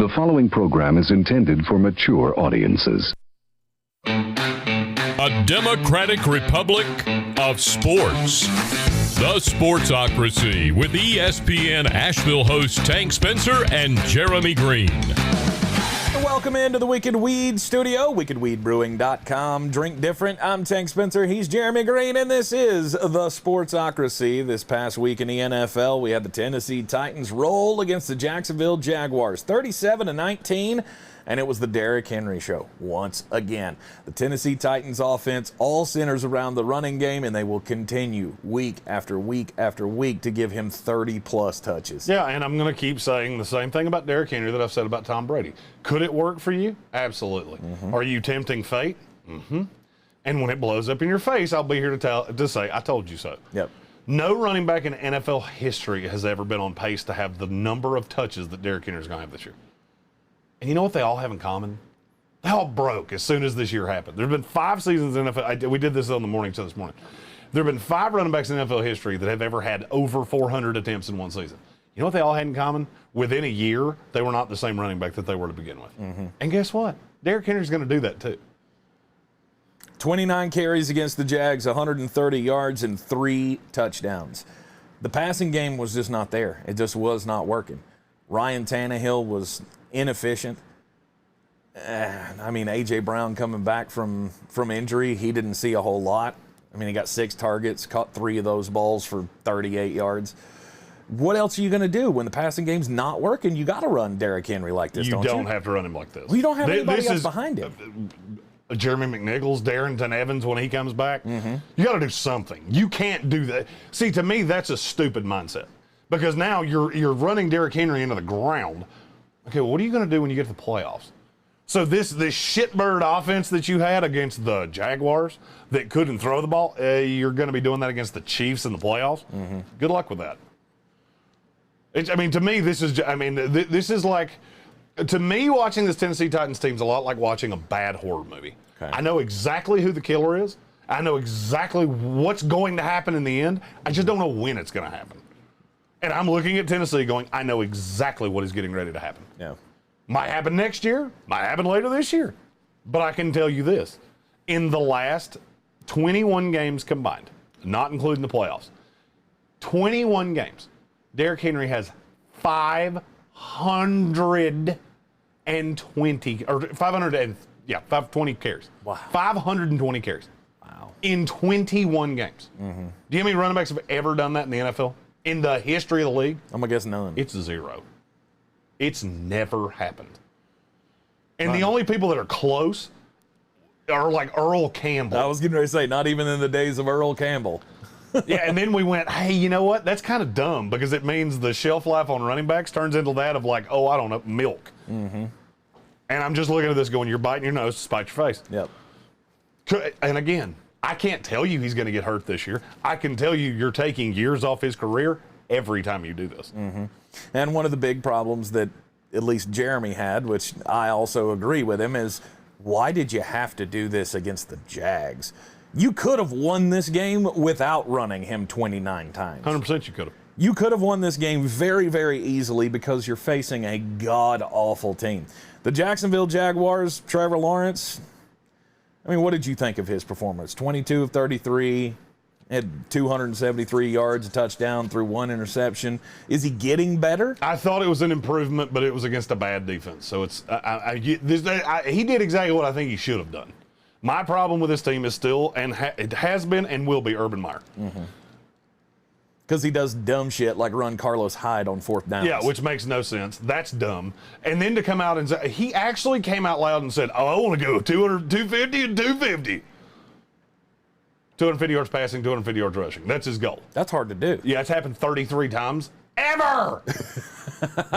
The following program is intended for mature audiences. A democratic republic of sports. The Sportsocracy with ESPN Asheville hosts Tank Spencer and Jeremy Greene. Welcome into the Wicked Weed studio, wickedweedbrewing.com. Drink different. I'm Tank Spencer. He's Jeremy Greene, and this is the Sportsocracy. This past week in the NFL, we had the Tennessee Titans roll against the Jacksonville Jaguars, 37-19. And it was the Derrick Henry show once again. The Tennessee Titans offense all centers around the running game, and they will continue week after week after week to give him 30-plus touches. Yeah, and I'm going to keep saying the same thing about Derrick Henry that I've said about Tom Brady. Could it work for you? Absolutely. Mm-hmm. Are you tempting fate? Mm-hmm. And when it blows up in your face, I'll be here to say, I told you so. Yep. No running back in NFL history has ever been on pace to have the number of touches that Derrick Henry is going to have this year. And you know what they all have in common? They all broke as soon as this year happened. There have been 5 seasons in NFL. We did this on the morning show this morning. There have been 5 running backs in NFL history that have ever had over 400 attempts in one season. You know what they all had in common? Within a year, they were not the same running back that they were to begin with. Mm-hmm. And guess what? Derrick Henry's going to do that too. 29 carries against the Jags, 130 yards, and 3 touchdowns. The passing game was just not there. It just was not working. Ryan Tannehill was inefficient. I mean, A.J. Brown coming back from injury, he didn't see a whole lot. I mean, he got 6 targets, caught 3 of those balls for 38 yards. What else are you going to do when the passing game's not working? You got to run Derrick Henry like this, don't you? You don't have to run him like this. Well, you don't have anybody else behind him. Jeremy McNichols, Darrington Evans when he comes back. Mm-hmm. You got to do something. You can't do that. See, to me, that's a stupid mindset. Because now you're running Derrick Henry into the ground. Okay, well, what are you going to do when you get to the playoffs? So this shitbird offense that you had against the Jaguars that couldn't throw the ball, you're going to be doing that against the Chiefs in the playoffs? Mm-hmm. Good luck with that. To me, this is like, to me, watching this Tennessee Titans team is a lot like watching a bad horror movie. Okay. I know exactly who the killer is. I know exactly what's going to happen in the end. I just don't know when it's going to happen. And I'm looking at Tennessee going, I know exactly what is getting ready to happen. Yeah. Might happen next year, might happen later this year. But I can tell you this. In the last 21 games combined, not including the playoffs, 21 games, Derrick Henry has 520 carries. Wow. 520 carries. Wow. In 21 games. Mm-hmm. Do you know how many running backs have ever done that in the NFL? In the history of the league? I'm going to guess none. It's 0. It's never happened. And the only people that are close are like Earl Campbell. I was getting ready to say, not even in the days of Earl Campbell. Yeah, and then we went, hey, you know what? That's kind of dumb because it means the shelf life on running backs turns into that of like, oh, I don't know, milk. Mm-hmm. And I'm just looking at this going, you're biting your nose to spite your face. Yep. And again, I can't tell you he's going to get hurt this year. I can tell you you're taking years off his career every time you do this. Mm-hmm. And one of the big problems that at least Jeremy had, which I also agree with him, is why did you have to do this against the Jags? You could have won this game without running him 29 times. 100% you could have. You could have won this game very, very easily because you're facing a god-awful team. The Jacksonville Jaguars, Trevor Lawrence, I mean, what did you think of his performance? 22 of 33, had 273 yards, a touchdown, threw 1 interception. Is he getting better? I thought it was an improvement, but it was against a bad defense. So it's he did exactly what I think he should have done. My problem with this team is still, and it has been and will be, Urban Meyer. Mm-hmm. Because he does dumb shit like run Carlos Hyde on 4th down. Yeah, which makes no sense. That's dumb. And then to come out and say, he actually came out loud and said, oh, I want to go 200, 250, and 250. 250 yards passing, 250 yards rushing. That's his goal. That's hard to do. Yeah, it's happened 33 times. Ever!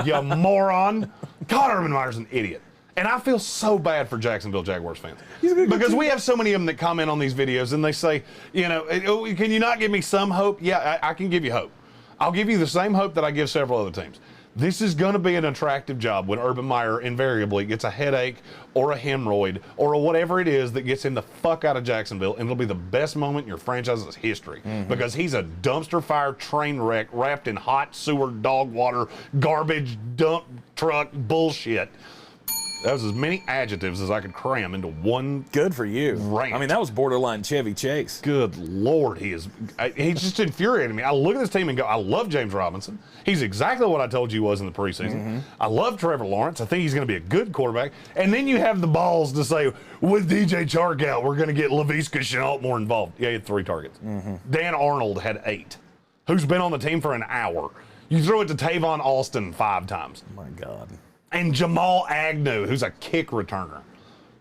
You moron. God, Urban Meyer's an idiot. And I feel so bad for Jacksonville Jaguars fans. Because we have so many of them that comment on these videos and they say, you know, can you not give me some hope? Yeah, I can give you hope. I'll give you the same hope that I give several other teams. This is going to be an attractive job when Urban Meyer invariably gets a headache or a hemorrhoid or whatever it is that gets him the fuck out of Jacksonville, and it'll be the best moment in your franchise's history because he's a dumpster fire train wreck wrapped in hot sewer, dog water, garbage, dump truck bullshit. That was as many adjectives as I could cram into one. Good for you. Rant. I mean, that was borderline Chevy Chase. Good Lord, he's just infuriating me. I look at this team and go, I love James Robinson. He's exactly what I told you he was in the preseason. I love Trevor Lawrence. I think he's going to be a good quarterback. And then you have the balls to say, with DJ Chark out, we're going to get Laviska Shenault more involved. Yeah, he had 3 targets. Dan Arnold had 8, who's been on the team for an hour. You throw it to Tavon Austin 5 times. Oh, my God. And Jamal Agnew, who's a kick returner.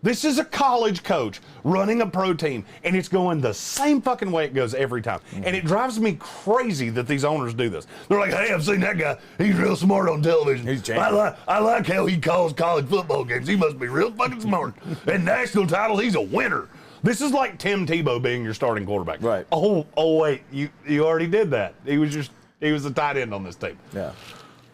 This is a college coach running a pro team, and it's going the same fucking way it goes every time. And it drives me crazy that these owners do this. They're like, hey, I've seen that guy. He's real smart on television. He's I like how he calls college football games. He must be real fucking smart. And national title, he's a winner. This is like Tim Tebow being your starting quarterback. Right. Oh wait, you already did that. He was the tight end on this team. Yeah.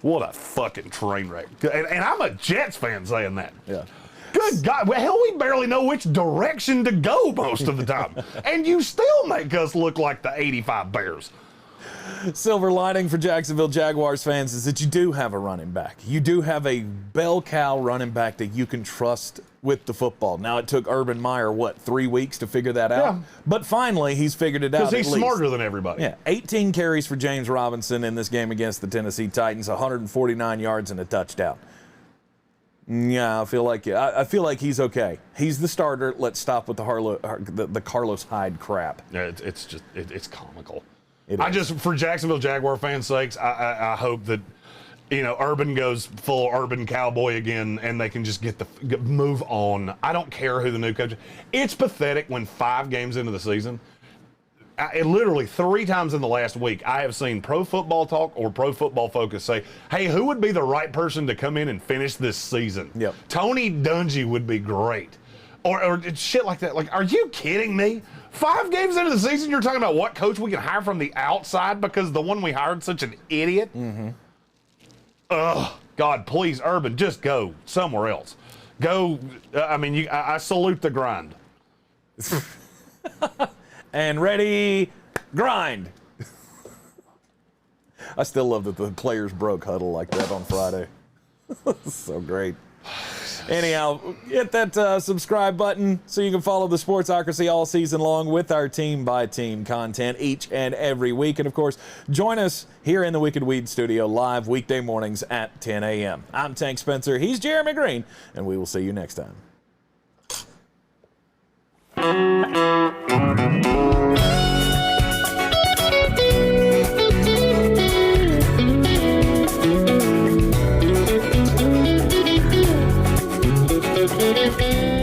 What a fucking train wreck. And I'm a Jets fan saying that. Yeah. Good God. Well, hell, we barely know which direction to go most of the time. And you still make us look like the 85 Bears. Silver lining for Jacksonville Jaguars fans is that you do have a running back. You do have a bell cow running back that you can trust with the football. Now, it took Urban Meyer, 3 weeks to figure that out? Yeah. But finally, he's figured it out. Because he's smarter than everybody. Yeah, 18 carries for James Robinson in this game against the Tennessee Titans, 149 yards and a touchdown. Yeah, I feel like he's okay. He's the starter. Let's stop with the Carlos Hyde crap. Yeah, it's comical. For Jacksonville Jaguar fans' sakes, I hope that Urban goes full Urban Cowboy again, and they can just move on. I don't care who the new coach is. It's pathetic when 5 games into the season, literally 3 times in the last week, I have seen Pro Football Talk or Pro Football Focus say, hey, who would be the right person to come in and finish this season? Yep. Tony Dungy would be great. Or shit like that. Like, are you kidding me? 5 games into the season, you're talking about what coach we can hire from the outside because the one we hired such an idiot? Ugh, God, please, Urban, just go somewhere else. Go, I salute the grind. And ready, grind. I still love that the players broke huddle like that on Friday. So great. Anyhow, hit that subscribe button so you can follow the Sportsocracy all season long with our team-by-team content each and every week. And, of course, join us here in the Wicked Weed studio live weekday mornings at 10 a.m. I'm Tank Spencer. He's Jeremy Greene, and we will see you next time. Thank you.